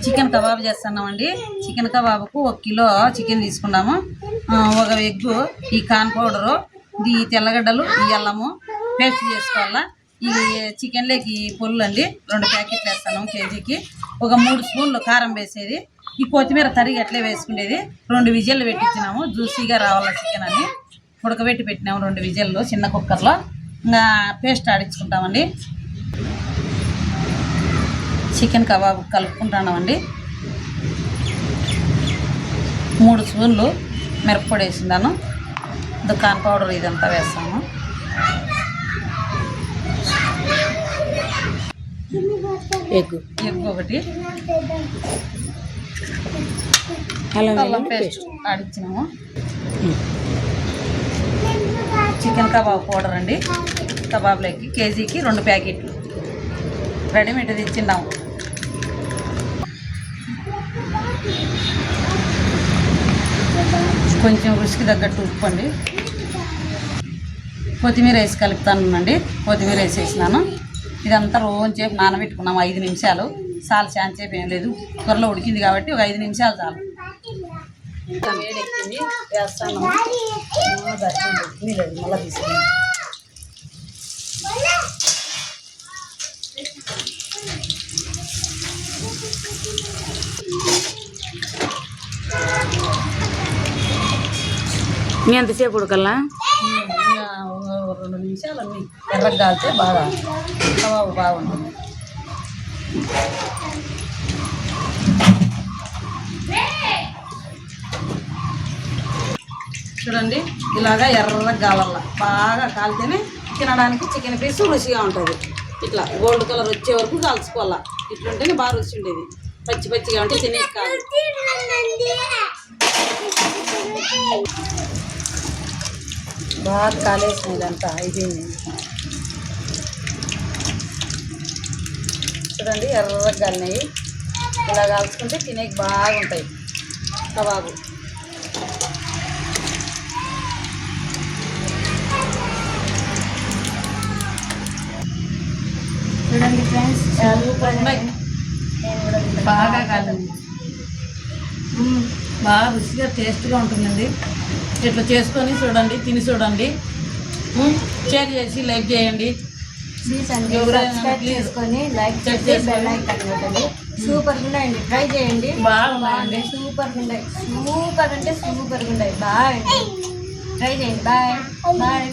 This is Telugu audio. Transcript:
చికెన్ కబాబ్ చేస్తున్నామండి. చికెన్ కబాబ్కు 1 కిలో చికెన్ తీసుకున్నాము. 1 ఎగ్గు, ఈ కార్న్ పౌడరు, ఈ తెల్లగడ్డలు, ఈ అల్లము పేస్ట్ చేసుకోవాలా. ఈ చికెన్లోకి పొల్లు అండి 2 ప్యాకెట్లు వేస్తాను కేజీకి. 3 స్పూన్లు కారం వేసేది. ఈ కొత్తిమీర తరిగి అట్లే వేసుకునేది. 2 విజిల్లు పెట్టించినాము జ్యూసీగా రావాలా చికెన్ అని. ఉడకబెట్టి పెట్టినాము 2 విజిల్లు చిన్న కుక్కర్లో. ఇంకా పేస్ట్ ఆడించుకుంటామండి. చికెన్ కబాబ్ కలుపుకుంటున్నామండి. 3 స్పూన్లు మిరప్పొడి వేసిందాను. కార్న్ పౌడర్ ఇదంతా వేస్తాము. ఎగ్ 1, అల్లం పేస్ట్ ఆడించినాము. చికెన్ కబాబ్ పౌడర్ అండి. కబాబ్లోకి కేజీకి 2 ప్యాకెట్లు రెడీమేడ్ తెచ్చిన్నాము. కొంచెం రుచికి తగ్గట్టు ఉప్పు అండి. కొత్తిమీర వేసి కలుపుతానండి. కొత్తిమీర వేసేసినాను. ఇదంతా రోజుసేపు నానబెట్టుకున్నాము 5 నిమిషాలు. చాలు చాంచేపు ఏం లేదు. కూరలో ఉడికింది కాబట్టి ఒక 5 నిమిషాలు చాలు. వేడెక్కింది వేస్తాను. మళ్ళీ తీసుకున్నాను. మీ ఎంతసేపు ఉడకల్లా? 2 నిమిషాలు అన్నీ ఎర్రగా కాలితే బాగా కబాబు బాగుంటుంది. చూడండి ఇలాగా ఎర్రగా కాలల్లా. బాగా కాలితేనే తినడానికి చికెన్ పీసు రుచిగా ఉంటుంది. ఇట్లా గోల్డ్ కలర్ వచ్చే వరకు కాల్చుకోవాలా. ఇట్లుంటేనే బాగా రుచి ఉండేది. పచ్చి పచ్చిగా ఉంటే తినే కాదు. బాగా కాలేసిన ఇదంతా అయిపోయింది. చూడండి ఎర్రగా కాలినాయి. ఇలా కాల్చుకుంటే తినేకి బాగుంటాయి కబాబు. చూడండి ఫ్రెండ్స్ బాగా కాదండి. బాగా రుచిగా టేస్ట్గా ఉంటుందండి. ఇట్లా చేసుకొని చూడండి, తిని చూడండి. షేర్ చేసి లైక్ చేయండి. ప్లీజ్ అండి సబ్స్క్రైబ్ చేసుకొని లైక్ చేసి బెల్ ఐకాన్ కొట్టండి. సూపర్గా ఉన్నాయండి. ట్రై చేయండి. బాగున్నాయండి. సూపర్గా ఉన్నాయి. సూపర్ అంటే సూపర్గా ఉన్నాయి. బాయ్. ట్రై చేయండి. Bye bye.